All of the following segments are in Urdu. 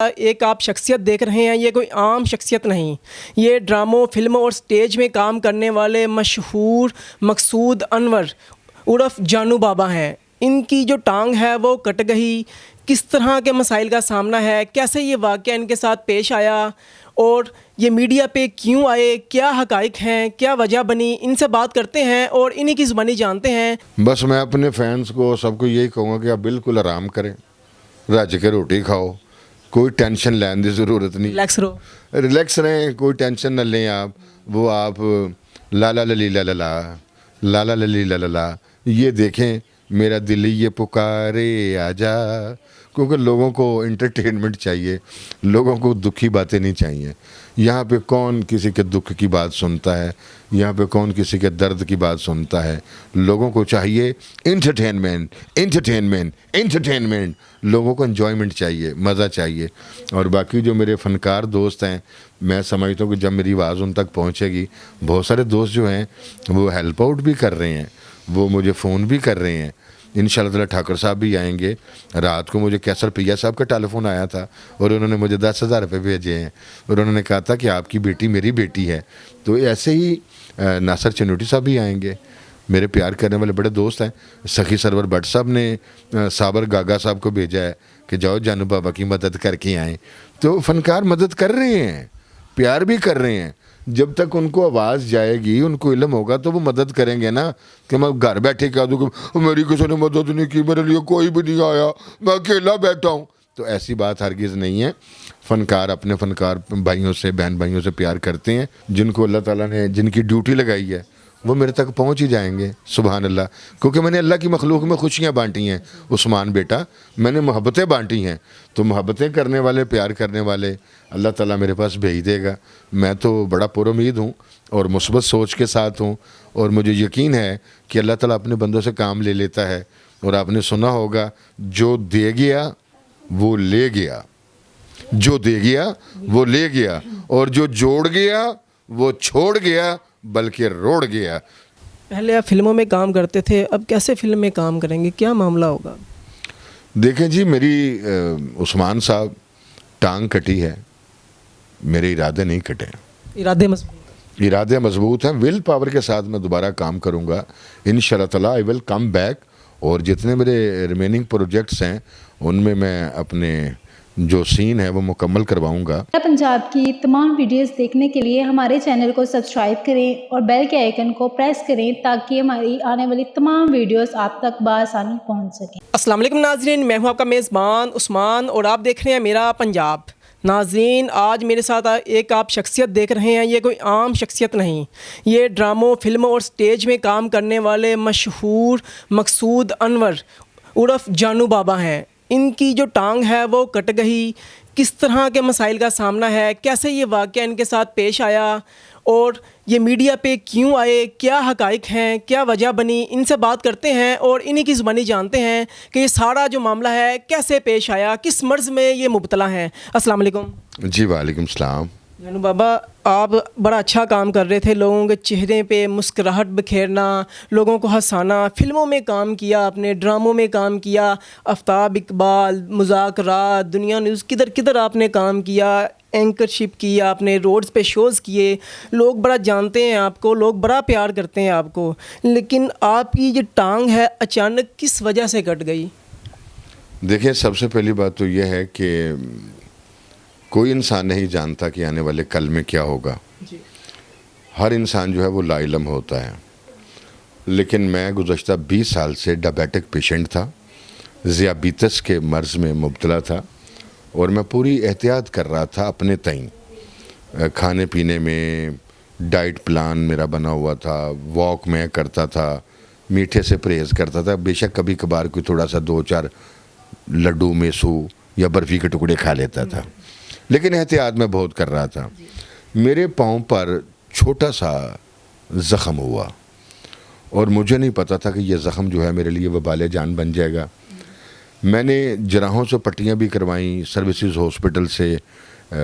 ایک آپ شخصیت دیکھ رہے ہیں، یہ کوئی عام شخصیت نہیں، یہ ڈراموں، فلموں اور سٹیج میں کام کرنے والے مشہور مقصود انور عرف جانو بابا ہیں۔ ان کی جو ٹانگ ہے وہ کٹ گئی، کس طرح کے مسائل کا سامنا ہے، کیسے یہ واقعہ ان کے ساتھ پیش آیا اور یہ میڈیا پہ کیوں آئے، کیا حقائق ہیں، کیا وجہ بنی، ان سے بات کرتے ہیں اور انہی کی زبانی جانتے ہیں۔ بس میں اپنے فینس کو سب کو یہی کہوں گا کہ آپ بالکل آرام کریں، رج کے روٹی کھاؤ، کوئی ٹینشن لینے کی ضرورت نہیں، ریلیکس رہو، ریلیکس رہیں، کوئی ٹینشن نہ لیں۔ آپ لالا للی لا لا لا لالا للی لا لا لا یہ دیکھیں، میرا دل یہ پکارے آجا، کیونکہ لوگوں کو انٹرٹینمنٹ چاہیے، لوگوں کو دکھی باتیں نہیں چاہیے۔ یہاں پہ کون کسی کے دکھ کی بات سنتا ہے، یہاں پہ کون کسی کے درد کی بات سنتا ہے۔ لوگوں کو چاہیے انٹرٹینمنٹ، انٹرٹینمنٹ، انٹرٹینمنٹ، لوگوں کو انجوائمنٹ چاہیے، مزہ چاہیے۔ اور باقی جو میرے فنکار دوست ہیں، میں سمجھتا ہوں کہ جب میری آواز ان تک پہنچے گی، بہت سارے دوست جو ہیں وہ ہیلپ آؤٹ بھی کر رہے ہیں، وہ مجھے فون بھی کر رہے ہیں۔ انشاءاللہ تعالیٰ ٹھاکر صاحب بھی آئیں گے۔ رات کو مجھے کیسر پیا صاحب کا ٹیلی فون آیا تھا اور انہوں نے مجھے 10,000 روپے بھیجے ہیں اور انہوں نے کہا تھا کہ آپ کی بیٹی میری بیٹی ہے۔ تو ایسے ہی ناصر چنوٹی صاحب بھی آئیں گے، میرے پیار کرنے والے بڑے دوست ہیں۔ سخی سرور بٹ صاحب نے صابر گاگا صاحب کو بھیجا ہے کہ جاؤ جانو بابا کی مدد کر کے آئیں۔ تو فنکار مدد کر رہے ہیں، پیار بھی کر رہے ہیں۔ جب تک ان کو آواز جائے گی، ان کو علم ہوگا تو وہ مدد کریں گے نا۔ کہ میں گھر بیٹھے کہہ دوں کہ میری کسی نے مدد نہیں کی، میرے لیے کوئی بھی نہیں آیا، میں اکیلا بیٹھا ہوں، تو ایسی بات ہرگز نہیں ہے۔ فنکار اپنے فنکار بھائیوں سے، بہن بھائیوں سے پیار کرتے ہیں۔ جن کو اللہ تعالیٰ نے جن کی ڈیوٹی لگائی ہے وہ میرے تک پہنچ ہی جائیں گے، سبحان اللہ۔ کیونکہ میں نے اللہ کی مخلوق میں خوشیاں بانٹی ہیں عثمان بیٹا، میں نے محبتیں بانٹی ہیں، تو محبتیں کرنے والے، پیار کرنے والے اللہ تعالیٰ میرے پاس بھیج دے گا۔ میں تو بڑا پر امید ہوں اور مثبت سوچ کے ساتھ ہوں، اور مجھے یقین ہے کہ اللہ تعالیٰ اپنے بندوں سے کام لے لیتا ہے۔ اور آپ نے سنا ہوگا، جو دے گیا وہ لے گیا، جو دے گیا وہ لے گیا، اور جو جوڑ گیا وہ چھوڑ گیا بلکہ روڑ گیا۔ پہلے آپ فلموں میں کام کرتے تھے، اب کیسے فلم میں کام کریں گے، کیا معاملہ ہوگا؟ دیکھیں جی، میری عثمان صاحب ٹانگ کٹی ہے، میرے ارادے نہیں کٹے، ارادے مضبوط ہیں۔ ول پاور کے ساتھ میں دوبارہ کام کروں گا انشاءاللہ تعالیٰ، آئی ول کم بیک۔ اور جتنے میرے ریمیننگ پروجیکٹس ہیں ان میں اپنے جو سین ہے وہ مکمل کرواؤں گا۔ پنجاب کی تمام ویڈیوز دیکھنے کے لیے ہمارے چینل کو سبسکرائب کریں اور بیل کے آئیکن کو پریس کریں تاکہ ہماری آنے والی تمام ویڈیوز آپ تک بآسانی پہنچ سکیں۔ السلام علیکم ناظرین، میں ہوں آپ کا میزبان عثمان اور آپ دیکھ رہے ہیں میرا پنجاب۔ ناظرین، آج میرے ساتھ ایک آپ شخصیت دیکھ رہے ہیں، یہ کوئی عام شخصیت نہیں، یہ ڈراموں، فلموں اور سٹیج میں کام کرنے والے مشہور مقصود انور عرف جانو بابا ہیں۔ ان کی جو ٹانگ ہے وہ کٹ گئی، کس طرح کے مسائل کا سامنا ہے، کیسے یہ واقعہ ان کے ساتھ پیش آیا اور یہ میڈیا پہ کیوں آئے، کیا حقائق ہیں، کیا وجہ بنی، ان سے بات کرتے ہیں اور انہی کی زبانی جانتے ہیں کہ یہ سارا جو معاملہ ہے کیسے پیش آیا، کس مرض میں یہ مبتلا ہیں۔ السلام علیکم جی وعلیکم السلام۔ جانو بابا، آپ بڑا اچھا کام کر رہے تھے، لوگوں کے چہرے پہ مسکراہٹ بکھیرنا، لوگوں کو ہنسانا، فلموں میں کام کیا آپ نے، ڈراموں میں کام کیا، آفتاب اقبال، مذاکرات، دنیا نیوز، کدھر کدھر آپ نے کام کیا، اینکر شپ کیا آپ نے، روڈز پہ شوز کیے، لوگ بڑا جانتے ہیں آپ کو، لوگ بڑا پیار کرتے ہیں آپ کو، لیکن آپ کی جو ٹانگ ہے اچانک کس وجہ سے کٹ گئی؟ دیکھیں، سب سے پہلی بات تو یہ ہے کہ کوئی انسان نہیں جانتا کہ آنے والے کل میں کیا ہوگا۔ ہر انسان جو ہے وہ لا علم ہوتا ہے، لیکن میں گزشتہ 20 سال سے ڈائبیٹک پیشنٹ تھا، ذیابیطس کے مرض میں مبتلا تھا، اور میں پوری احتیاط کر رہا تھا اپنے تئیں۔ کھانے پینے میں ڈائٹ پلان میرا بنا ہوا تھا، واک میں کرتا تھا، میٹھے سے پرہیز کرتا تھا، بے شک کبھی کبھار کوئی تھوڑا سا 2-4 لڈو میسو یا برفی کے ٹکڑے کھا لیتا تھا، لیکن احتیاط میں بہت کر رہا تھا۔ میرے پاؤں پر چھوٹا سا زخم ہوا اور مجھے نہیں پتا تھا کہ یہ زخم جو ہے میرے لیے وبال جان بن جائے گا۔ میں نے جراحوں سے پٹیاں بھی کروائیں، سروسز ہاسپٹل سے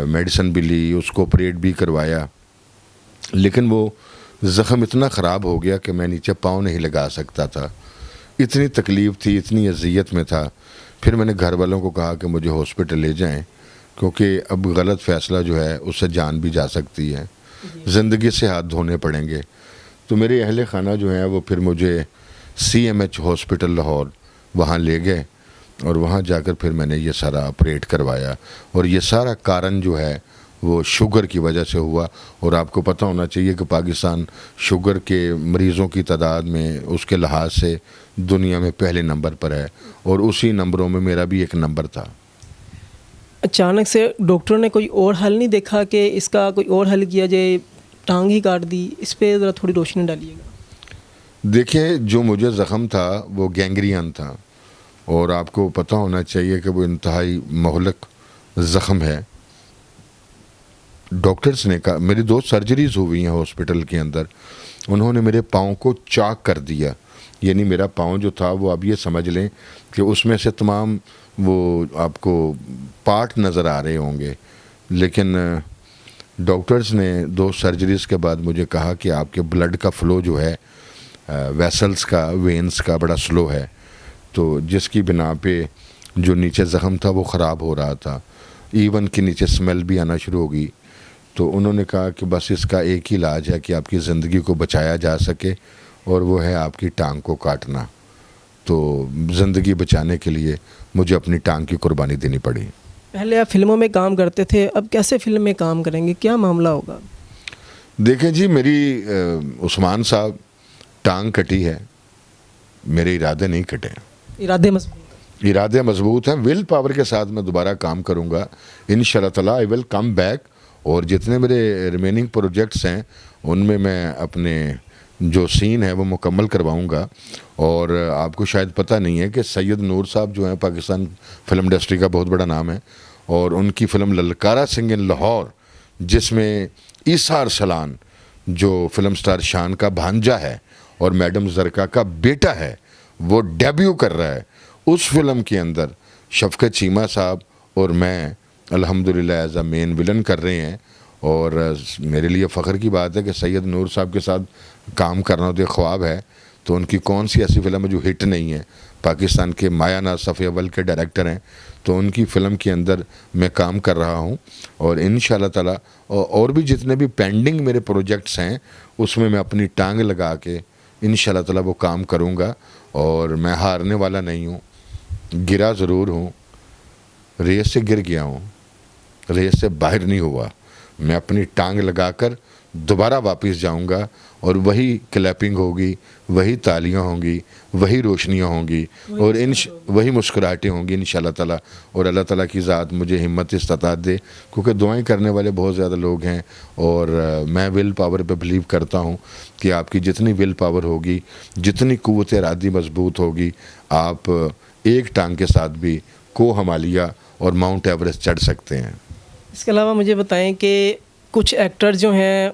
میڈیسن بھی لی، اس کو آپریٹ بھی کروایا، لیکن وہ زخم اتنا خراب ہو گیا کہ میں نیچے پاؤں نہیں لگا سکتا تھا۔ اتنی تکلیف تھی، اتنی اذیت میں تھا۔ پھر میں نے گھر والوں کو کہا کہ مجھے ہاسپٹل لے جائیں، کیونکہ اب غلط فیصلہ جو ہے اس سے جان بھی جا سکتی ہے، زندگی سے ہاتھ دھونے پڑیں گے. تو میرے اہل خانہ جو ہیں وہ پھر مجھے CMH ہاسپٹل لاہور وہاں لے گئے، اور وہاں جا کر پھر میں نے یہ سارا آپریٹ کروایا. اور یہ سارا کارن جو ہے وہ شوگر کی وجہ سے ہوا. اور آپ کو پتہ ہونا چاہیے کہ پاکستان شوگر کے مریضوں کی تعداد میں اس کے لحاظ سے دنیا میں پہلے نمبر پر ہے، اور اسی نمبروں میں میرا بھی ایک نمبر تھا. اچانک سے ڈاکٹروں نے کوئی اور حل نہیں دیکھا کہ اس کا کوئی اور حل کیا جائے؟ ٹانگ ہی کاٹ دی. اس پہ ذرا تھوڑی روشنی ڈالیے گا. دیکھیں، جو مجھے زخم تھا وہ گینگرین تھا، اور آپ کو پتہ ہونا چاہیے کہ وہ انتہائی مہلک زخم ہے. ڈاکٹرز نے کہا، میری 2 سرجریز ہوئی ہیں ہاسپٹل کے اندر، انہوں نے میرے پاؤں کو چاک کر دیا. یعنی میرا پاؤں جو تھا وہ اب یہ سمجھ لیں کہ اس میں سے تمام وہ آپ کو پارٹ نظر آ رہے ہوں گے. لیکن ڈاکٹرز نے 2 سرجریز کے بعد مجھے کہا کہ آپ کے بلڈ کا فلو جو ہے ویسلز کا، وینز کا بڑا سلو ہے. تو جس کی بنا پہ جو نیچے زخم تھا وہ خراب ہو رہا تھا، ایون کہ نیچے سمیل بھی آنا شروع ہو گئی. تو انہوں نے کہا کہ بس اس کا ایک ہی علاج ہے کہ آپ کی زندگی کو بچایا جا سکے، اور وہ ہے آپ کی ٹانگ کو کاٹنا. تو زندگی بچانے کے لیے مجھے اپنی ٹانگ کی قربانی دینی پڑی. پہلے آپ فلموں میں کام کرتے تھے، اب کیسے فلم میں کام کریں گے؟ کیا معاملہ ہوگا؟ دیکھیں جی، میری عثمان صاحب ٹانگ کٹی ہے، میرے ارادے نہیں کٹے. ارادے مضبوط ہیں. ول پاور کے ساتھ میں دوبارہ کام کروں گا انشاءاللہ تعالیٰ. آئی ول کم بیک. اور جتنے میرے ریمیننگ پروجیکٹس ہیں ان میں اپنے جو سین ہے وہ مکمل کرواؤں گا. اور آپ کو شاید پتہ نہیں ہے کہ سید نور صاحب جو ہیں پاکستان فلم انڈسٹری کا بہت بڑا نام ہے، اور ان کی فلم للکارا سنگھ ان لاہور، جس میں عیسیٰ ارسلان جو فلم سٹار شان کا بھانجا ہے اور میڈم زرکا کا بیٹا ہے، وہ ڈیبیو کر رہا ہے. اس فلم کے اندر شفقت چیمہ صاحب اور میں الحمدللہ ایز اے مین ولن کر رہے ہیں. اور میرے لیے فخر کی بات ہے کہ سید نور صاحب کے ساتھ کام کرنا تو ایک خواب ہے. تو ان کی کون سی ایسی فلم ہے جو ہٹ نہیں ہے؟ پاکستان کے مایا ناز صفی اول کے ڈائریکٹر ہیں، تو ان کی فلم کے اندر میں کام کر رہا ہوں. اور انشاءاللہ تعالیٰ اور بھی جتنے بھی پینڈنگ میرے پروجیکٹس ہیں اس میں اپنی ٹانگ لگا کے انشاءاللہ تعالیٰ وہ کام کروں گا. اور میں ہارنے والا نہیں ہوں. گرا ضرور ہوں، ریس سے گر گیا ہوں، ریس سے باہر نہیں ہوا. میں اپنی ٹانگ لگا کر دوبارہ واپس جاؤں گا، اور وہی کلیپنگ ہوگی، وہی تالیاں ہوں گی، وہی روشنیاں ہوں گی، اور وہی مسکراہٹیں ہوں گی انشاءاللہ تعالیٰ. اور اللہ تعالیٰ کی ذات مجھے ہمت استطاعت دے، کیونکہ دعائیں کرنے والے بہت زیادہ لوگ ہیں. اور میں ول پاور پہ بلیو کرتا ہوں کہ آپ کی جتنی ول پاور ہوگی، جتنی قوت ارادی مضبوط ہوگی، آپ ایک ٹانگ کے ساتھ بھی کوہ ہمالیہ اور ماؤنٹ ایوریسٹ چڑھ سکتے ہیں. اس کے علاوہ مجھے بتائیں کہ کچھ ایکٹر جو ہیں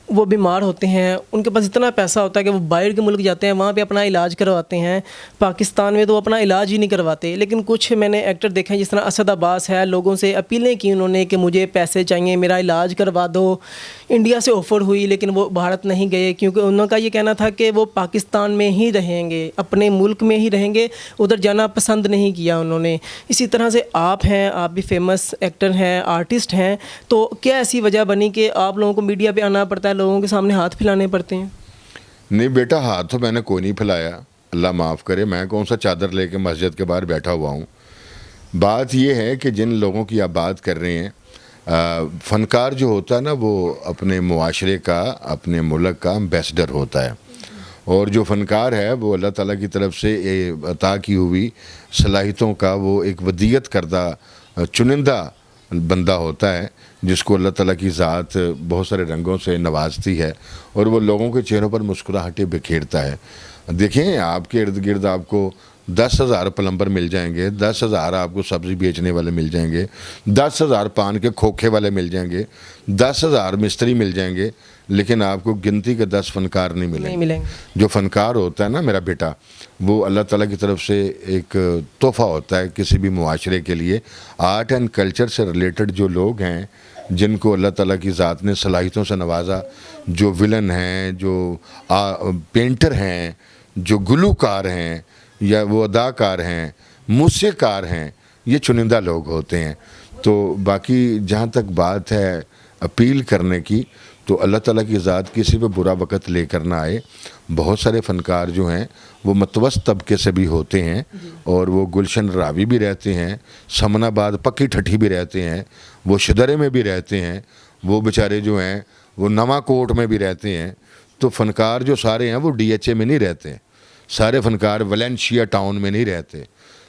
وہ بیمار ہوتے ہیں، ان کے پاس اتنا پیسہ ہوتا ہے کہ وہ باہر کے ملک جاتے ہیں، وہاں پہ اپنا علاج کرواتے ہیں. پاکستان میں تو وہ اپنا علاج ہی نہیں کرواتے. لیکن کچھ میں نے ایکٹر دیکھے ہیں، جس طرح اسد عباس ہے، لوگوں سے اپیلیں کی انہوں نے کہ مجھے پیسے چاہیے، میرا علاج کروا دو. انڈیا سے آفر ہوئی لیکن وہ بھارت نہیں گئے، کیونکہ انہوں کا یہ کہنا تھا کہ وہ پاکستان میں ہی رہیں گے، اپنے ملک میں ہی رہیں گے، ادھر جانا پسند نہیں کیا انہوں نے. اسی طرح سے آپ ہیں، آپ بھی فیمس ایکٹر ہیں، آرٹسٹ ہیں، تو کیا ایسی وجہ بنی کہ آپ لوگوں کو میڈیا پہ آنا پڑتا ہے، لوگوں کے سامنے ہاتھ پھیلانے پڑتے ہیں؟ نہیں بیٹا، ہاتھ تو میں نے کوئی نہیں پھیلایا، اللہ معاف کرے. میں کون سا چادر لے کے مسجد کے باہر بیٹھا ہوا ہوں. بات یہ ہے کہ جن لوگوں کی آپ بات کر رہے ہیں، فنکار جو ہوتا ہے نا، وہ اپنے معاشرے کا، اپنے ملک کا امبیسڈر ہوتا ہے. اور جو فنکار ہے وہ اللہ تعالیٰ کی طرف سے عطا کی ہوئی صلاحیتوں کا وہ ایک ودیعت کردہ چنندہ بندہ ہوتا ہے، جس کو اللہ تعالیٰ کی ذات بہت سارے رنگوں سے نوازتی ہے، اور وہ لوگوں کے چہروں پر مسکراہٹیں بکھیرتا ہے. دیکھیں، آپ کے ارد گرد آپ کو 10,000 پلمبر مل جائیں گے، 10,000 آپ کو سبزی بیچنے والے مل جائیں گے، 10,000 پان کے کھوکھے والے مل جائیں گے، 10,000 مستری مل جائیں گے، لیکن آپ کو گنتی کے 10 فنکار نہیں ملیں گے. جو فنکار ہوتا ہے نا میرا بیٹا، وہ اللہ تعالیٰ کی طرف سے ایک تحفہ ہوتا ہے کسی بھی معاشرے کے لیے. آرٹ اینڈ کلچر سے ریلیٹڈ جو لوگ ہیں، جن کو اللہ تعالیٰ کی ذات نے صلاحیتوں سے نوازا، جو ولن ہیں، جو پینٹر ہیں، جو گلوکار ہیں، یا وہ اداکار ہیں، موسیقار ہیں، یہ چنندہ لوگ ہوتے ہیں. تو باقی جہاں تک بات ہے اپیل کرنے کی، تو اللہ تعالیٰ کی ذات کسی پہ برا وقت لے کر نہ آئے. بہت سارے فنکار جو ہیں وہ متوسط طبقے سے بھی ہوتے ہیں، اور وہ گلشن راوی بھی رہتے ہیں، سمن آباد پکی ٹھٹھی بھی رہتے ہیں، وہ شدرے میں بھی رہتے ہیں، وہ بیچارے جو ہیں وہ نواں کوٹ میں بھی رہتے ہیں. تو فنکار جو سارے ہیں وہ ڈی ایچ اے میں نہیں رہتے، سارے فنکار ویلنشیا ٹاؤن میں نہیں رہتے،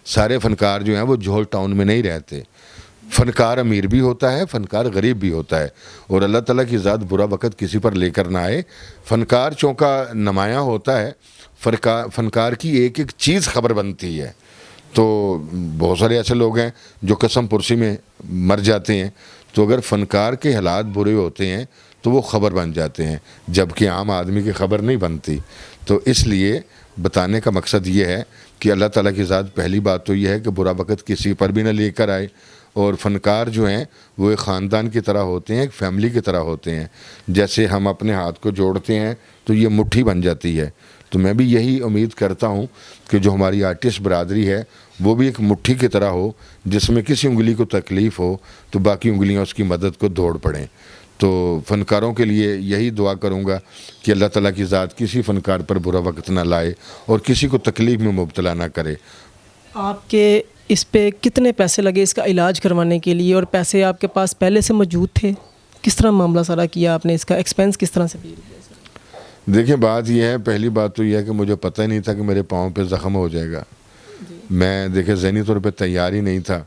سارے فنکار جو ہیں وہ جوہل ٹاؤن میں نہیں رہتے. فنکار امیر بھی ہوتا ہے، فنکار غریب بھی ہوتا ہے، اور اللہ تعالیٰ کی ذات برا وقت کسی پر لے کر نہ آئے. فنکار چونکہ نمایاں ہوتا ہے، فنکار کی ایک ایک چیز خبر بنتی ہے. تو بہت سارے ایسے لوگ ہیں جو قسم پرسی میں مر جاتے ہیں، تو اگر فنکار کے حالات برے ہوتے ہیں تو وہ خبر بن جاتے ہیں، جبکہ عام آدمی کی خبر نہیں بنتی. تو اس لیے بتانے کا مقصد یہ ہے کہ اللہ تعالیٰ کی ذات پہلی بات تو یہ ہے کہ برا وقت کسی پر بھی نہ لے کر آئے. اور فنکار جو ہیں وہ ایک خاندان کی طرح ہوتے ہیں، ایک فیملی کی طرح ہوتے ہیں. جیسے ہم اپنے ہاتھ کو جوڑتے ہیں تو یہ مٹھی بن جاتی ہے. تو میں بھی یہی امید کرتا ہوں کہ جو ہماری آرٹسٹ برادری ہے وہ بھی ایک مٹھی کی طرح ہو، جس میں کسی انگلی کو تکلیف ہو تو باقی انگلیاں اس کی مدد کو دوڑ پڑیں. تو فنکاروں کے لیے یہی دعا کروں گا کہ اللہ تعالیٰ کی ذات کسی فنکار پر برا وقت نہ لائے اور کسی کو تکلیف میں مبتلا نہ کرے. آپ کے اس پہ کتنے پیسے لگے اس کا علاج کروانے کے لیے، اور پیسے آپ کے پاس پہلے سے موجود تھے؟ کس طرح معاملہ سارا کیا آپ نے، اس کا ایکسپینس کس طرح سے بیئر کیا؟ دیکھیں بات یہ ہے، پہلی بات تو یہ ہے کہ مجھے پتہ ہی نہیں تھا کہ میرے پاؤں پہ زخم ہو جائے گا. میں دیکھیں ذہنی طور پہ تیار ہی نہیں تھا،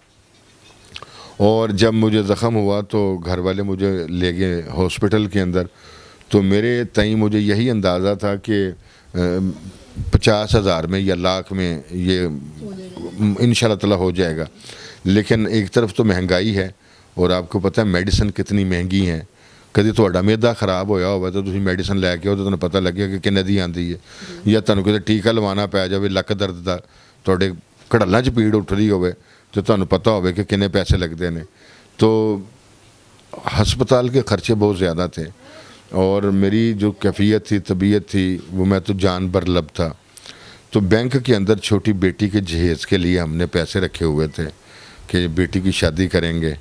اور جب مجھے زخم ہوا تو گھر والے مجھے لے گئے ہاسپٹل کے اندر. تو میرے تئیں مجھے یہی اندازہ تھا کہ 50,000 میں یا لاکھ میں یہ انشاءاللہ تعالیٰ ہو جائے گا. لیکن ایک طرف تو مہنگائی ہے، اور آپ کو پتہ ہے میڈیسن کتنی مہنگی ہیں. کدی تہاڈا میدا خراب ہویا ہوਵੇ تو تسی میڈیسن لے کے آؤ تو تمہیں پتہ لگے کہ کنے دی آندی ہے. یا تمہیں کتے ٹیکا لوانا پی جائے لک درد دا، تہاڈے کھڑلاں 'چ پیڑ اٹھ رہی ہوਵੇ تو تمہیں پتہ ہوਵੇ کہ کنے پیسے لگتے ہیں. تو ہسپتال کے خرچے بہت زیادہ تھے، اور میری جو کیفیت تھی، طبیعت تھی، وہ میں تو جان بر لب تھا. تو بینک کے اندر چھوٹی بیٹی کے جہیز کے لیے ہم نے پیسے رکھے ہوئے تھے کہ بیٹی کی شادی کریں گے.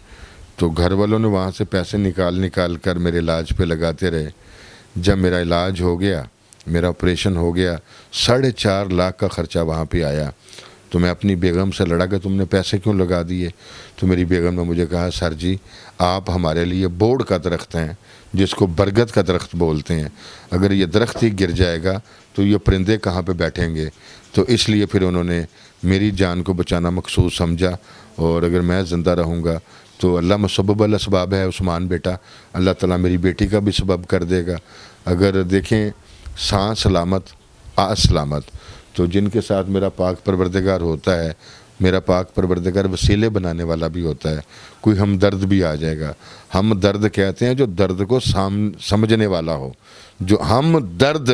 تو گھر والوں نے وہاں سے پیسے نکال کر میرے علاج پہ لگاتے رہے. جب میرا علاج ہو گیا، میرا آپریشن ہو گیا، 4.5 لاکھ کا خرچہ وہاں پہ آیا. تو میں اپنی بیگم سے لڑا کہ تم نے پیسے کیوں لگا دیے؟ تو میری بیگم نے مجھے کہا سر جی آپ ہمارے لیے بورڈ کا درخت ہیں، جس کو برگد کا درخت بولتے ہیں. اگر یہ درخت ہی گر جائے گا تو یہ پرندے کہاں پہ بیٹھیں گے؟ تو اس لیے پھر انہوں نے میری جان کو بچانا مقصود سمجھا. اور اگر میں زندہ رہوں گا تو اللہ مسبب الاسباب ہے عثمان بیٹا، اللہ تعالیٰ میری بیٹی کا بھی سبب کر دے گا. اگر دیکھیں سانس سلامت آ سلامت، تو جن کے ساتھ میرا پاک پروردگار ہوتا ہے، میرا پاک پروردگار وسیلے بنانے والا بھی ہوتا ہے. کوئی ہمدرد بھی آ جائے گا. ہم درد کہتے ہیں جو درد کو سمجھنے والا ہو، جو ہم درد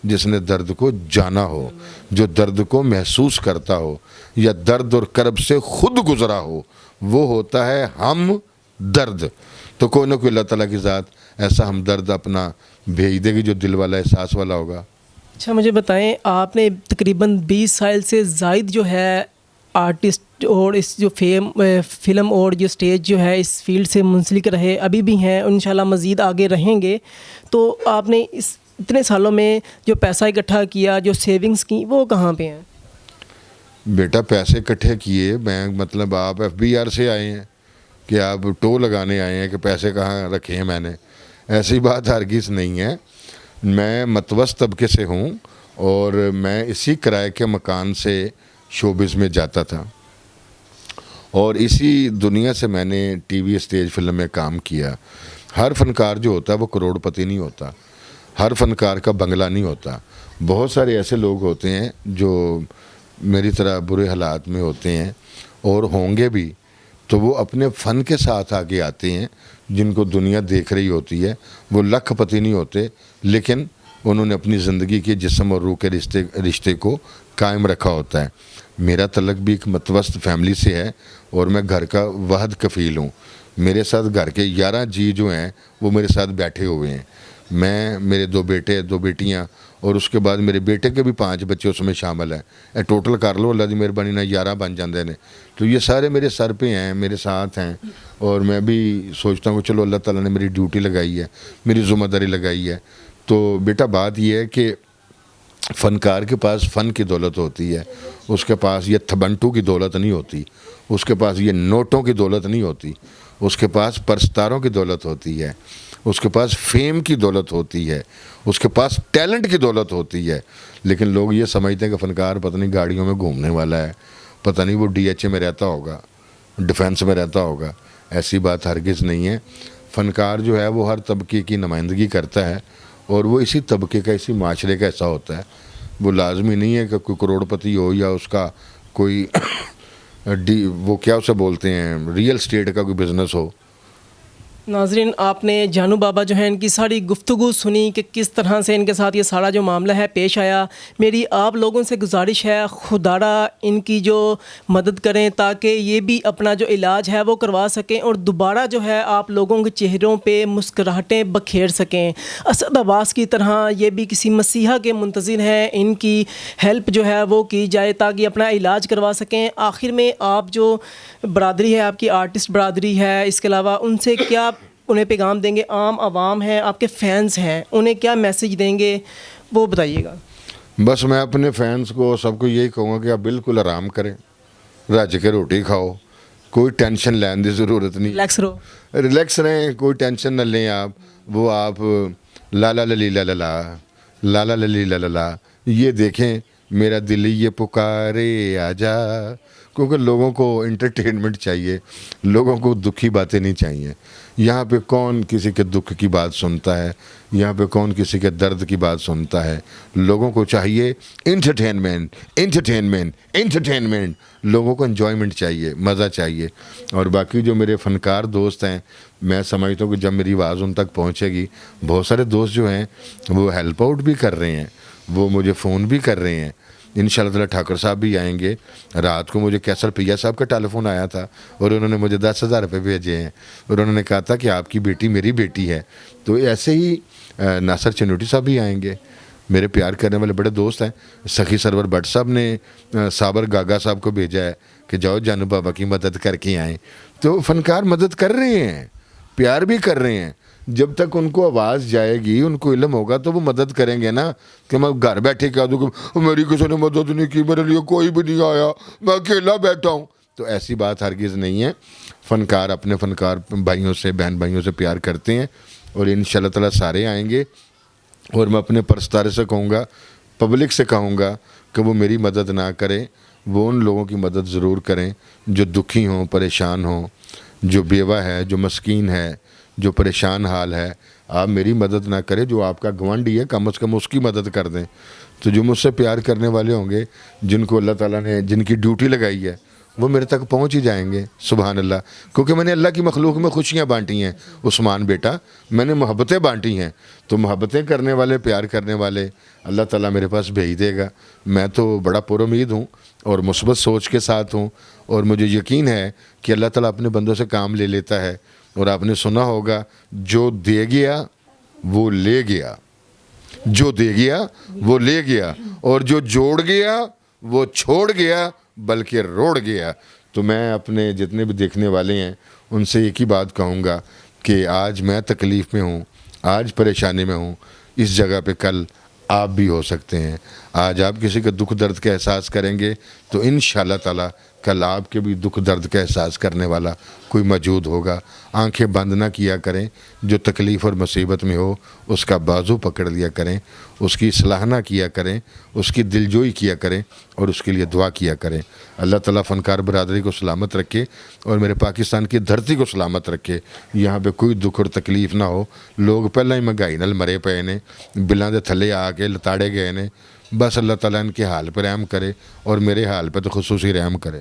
جس نے درد کو جانا ہو، جو درد کو محسوس کرتا ہو، یا درد اور کرب سے خود گزرا ہو، وہ ہوتا ہے ہم درد. تو کوئی نہ کوئی اللہ تعالیٰ کی ذات ایسا ہم درد اپنا بھیج دے گی جو دل والا احساس والا ہوگا. اچھا مجھے بتائیں، آپ نے تقریباً 20 سال سے زائد جو ہے آرٹسٹ اور اس جو فلم اور جو اسٹیج جو ہے اس فیلڈ سے منسلک رہے، ابھی بھی ہیں، انشاءاللہ مزید آگے رہیں گے. تو آپ نے اس اتنے سالوں میں جو پیسہ اکٹھا کیا، جو سیونگز کی، وہ کہاں پہ ہیں؟ بیٹا پیسے اکٹھے کیے، میں مطلب آپ FBR سے آئے ہیں کہ آپ ٹو لگانے آئے ہیں کہ پیسے کہاں رکھے ہیں میں نے؟ ایسی بات ہرگز نہیں ہے. میں متوسط طبقے سے ہوں، اور میں اسی کرائے کے مکان سے شوبز میں جاتا تھا، اور اسی دنیا سے میں نے ٹی وی اسٹیج فلم میں کام کیا. ہر فنکار جو ہوتا ہے وہ کروڑ پتی نہیں ہوتا، ہر فنکار کا بنگلہ نہیں ہوتا. بہت سارے ایسے لوگ ہوتے ہیں جو میری طرح برے حالات میں ہوتے ہیں اور ہوں گے بھی، تو وہ اپنے فن کے ساتھ آگے آتے ہیں. جن کو دنیا دیکھ رہی ہوتی ہے وہ لکھ پتی نہیں ہوتے، لیکن انہوں نے اپنی زندگی کے جسم اور روح کے رشتے کو قائم رکھا ہوتا ہے. میرا تعلق بھی ایک متوسط فیملی سے ہے، اور میں گھر کا واحد کفیل ہوں. میرے ساتھ گھر کے 11 جی جو ہیں وہ میرے ساتھ بیٹھے ہوئے ہیں. میں میرے 2 بیٹے 2 بیٹیاں اور اس کے بعد میرے بیٹے کے بھی 5 بچے اس میں شامل ہیں. ٹوٹل کر لو اللہ دی مہربانی نہ 11 بن جاندے نے. تو یہ سارے میرے سر پہ ہیں, میرے ساتھ ہیں, اور میں بھی سوچتا ہوں کہ چلو اللہ تعالیٰ نے میری ڈیوٹی لگائی ہے, میری ذمہ داری لگائی ہے. تو بیٹا بات یہ ہے کہ فنکار کے پاس فن کی دولت ہوتی ہے, اس کے پاس یہ تھبنٹو کی دولت نہیں ہوتی, اس کے پاس یہ نوٹوں کی دولت نہیں ہوتی, اس کے پاس پرستاروں کی دولت ہوتی ہے, اس کے پاس فیم کی دولت ہوتی ہے, اس کے پاس ٹیلنٹ کی دولت ہوتی ہے. لیکن لوگ یہ سمجھتے ہیں کہ فنکار پتہ نہیں گاڑیوں میں گھومنے والا ہے, پتہ نہیں وہ DHA میں رہتا ہوگا, ڈیفینس میں رہتا ہوگا. ایسی بات ہرگز نہیں ہے. فنکار جو ہے وہ ہر طبقے کی نمائندگی کرتا ہے, اور وہ اسی طبقے کا, اسی معاشرے کا حصہ ہوتا ہے. وہ لازمی نہیں ہے کہ کوئی کروڑ پتی ہو یا اس کا کوئی وہ کیا اسے بولتے ہیں ریئل اسٹیٹ کا کوئی بزنس ہو. ناظرین آپ نے جانو بابا جو ہیں ان کی ساری گفتگو سنی کہ کس طرح سے ان کے ساتھ یہ سارا جو معاملہ ہے پیش آیا. میری آپ لوگوں سے گزارش ہے خدارا ان کی جو مدد کریں تاکہ یہ بھی اپنا جو علاج ہے وہ کروا سکیں اور دوبارہ جو ہے آپ لوگوں کے چہروں پہ مسکراہٹیں بکھیر سکیں. اسد عباس کی طرح یہ بھی کسی مسیحا کے منتظر ہیں, ان کی ہیلپ جو ہے وہ کی جائے تاکہ اپنا علاج کروا سکیں. آخر میں آپ جو برادری ہے, آپ کی آرٹسٹ برادری ہے, اس کے علاوہ ان سے کیا انہیں پیغام دیں گے؟ عام عوام ہیں, آپ کے فینز ہیں, انہیں کیا میسیج دیں گے وہ بتائیے گا. بس میں اپنے فینس کو سب کو یہی کہوں گا کہ آپ بالکل آرام کریں, رج کے روٹی کھاؤ, کوئی ٹینشن لینے کی ضرورت نہیں, ریلیکس رہو, ریلیکس رہیں, کوئی ٹینشن نہ لیں. آپ لالا للی لالا لالا للی لالا یہ دیکھیں میرا دل یہ پکارے آجا. کیونکہ لوگوں کو انٹرٹینمنٹ چاہیے, لوگوں کو دکھی باتیں نہیں چاہیے. یہاں پہ کون کسی کے دکھ کی بات سنتا ہے, یہاں پہ کون کسی کے درد کی بات سنتا ہے. لوگوں کو چاہیے انٹرٹینمنٹ انٹرٹینمنٹ انٹرٹینمنٹ, لوگوں کو انجوائمنٹ چاہیے, مزہ چاہیے. اور باقی جو میرے فنکار دوست ہیں, میں سمجھتا ہوں کہ جب میری آواز ان تک پہنچے گی, بہت سارے دوست جو ہیں وہ ہیلپ آؤٹ بھی کر رہے ہیں, وہ مجھے فون بھی کر رہے ہیں. انشاءاللہ تعالیٰ ٹھاکر صاحب بھی آئیں گے. رات کو مجھے کیسر پیا صاحب کا ٹیلی فون آیا تھا اور انہوں نے مجھے 10,000 روپے بھیجے ہیں, اور انہوں نے کہا تھا کہ آپ کی بیٹی میری بیٹی ہے. تو ایسے ہی ناصر چنوٹی صاحب بھی آئیں گے, میرے پیار کرنے والے بڑے دوست ہیں. سخی سرور بٹ صاحب نے صابر گاگا صاحب کو بھیجا ہے کہ جاؤ جانو بابا کی مدد کر کے آئیں. تو فنکار مدد کر رہے ہیں, پیار بھی کر رہے ہیں. جب تک ان کو آواز جائے گی, ان کو علم ہوگا تو وہ مدد کریں گے نا. کہ میں گھر بیٹھے کہہ دوں کہ میری کسی نے مدد نہیں کی, میرے لیے کوئی بھی نہیں آیا, میں اکیلا بیٹھا ہوں. تو ایسی بات ہرگز نہیں ہے. فنکار اپنے فنکار بھائیوں سے, بہن بھائیوں سے پیار کرتے ہیں, اور انشاءاللہ تعالیٰ سارے آئیں گے. اور میں اپنے پرستارے سے کہوں گا, پبلک سے کہوں گا کہ وہ میری مدد نہ کریں, وہ ان لوگوں کی مدد ضرور کریں جو دکھی ہوں, پریشان ہوں, جو بیوہ ہے, جو مسکین ہے, جو پریشان حال ہے. آپ میری مدد نہ کریں, جو آپ کا گوانڈی ہے کم از کم اس کی مدد کر دیں. تو جو مجھ سے پیار کرنے والے ہوں گے, جن کو اللہ تعالیٰ نے جن کی ڈیوٹی لگائی ہے, وہ میرے تک پہنچ ہی جائیں گے. سبحان اللہ. کیونکہ میں نے اللہ کی مخلوق میں خوشیاں بانٹی ہیں عثمان بیٹا, میں نے محبتیں بانٹی ہیں. تو محبتیں کرنے والے, پیار کرنے والے اللہ تعالیٰ میرے پاس بھیج دے گا. میں تو بڑا پر امید ہوں اور مثبت سوچ کے ساتھ ہوں, اور مجھے یقین ہے کہ اللہ تعالیٰ اپنے بندوں سے کام لے لیتا ہے. اور آپ نے سنا ہوگا, جو دے گیا وہ لے گیا, جو دے گیا وہ لے گیا, اور جو جوڑ گیا وہ چھوڑ گیا بلکہ روڑ گیا. تو میں اپنے جتنے بھی دیکھنے والے ہیں ان سے ایک ہی بات کہوں گا کہ آج میں تکلیف میں ہوں, آج پریشانی میں ہوں, اس جگہ پہ کل آپ بھی ہو سکتے ہیں. آج آپ کسی کے دکھ درد کا احساس کریں گے تو انشاءاللہ تعالیٰ کل آپ کے بھی دکھ درد کا احساس کرنے والا کوئی موجود ہوگا. آنکھیں بند نہ کیا کریں, جو تکلیف اور مصیبت میں ہو اس کا بازو پکڑ لیا کریں, اس کی اصلاح نہ کیا کریں, اس کی دلجوئی کیا کریں, اور اس کے لیے دعا کیا کریں. اللہ تعالیٰ فنکار برادری کو سلامت رکھے اور میرے پاکستان کی دھرتی کو سلامت رکھے. یہاں پہ کوئی دکھ اور تکلیف نہ ہو. لوگ پہلے ہی مہنگائی نال مرے پے نے, بلاں دے تھلے آ کے لتاڑے گئے نے. بس اللہ تعالیٰ ان کے حال پہ رحم کرے اور میرے حال پہ تو خصوصی رحم کرے.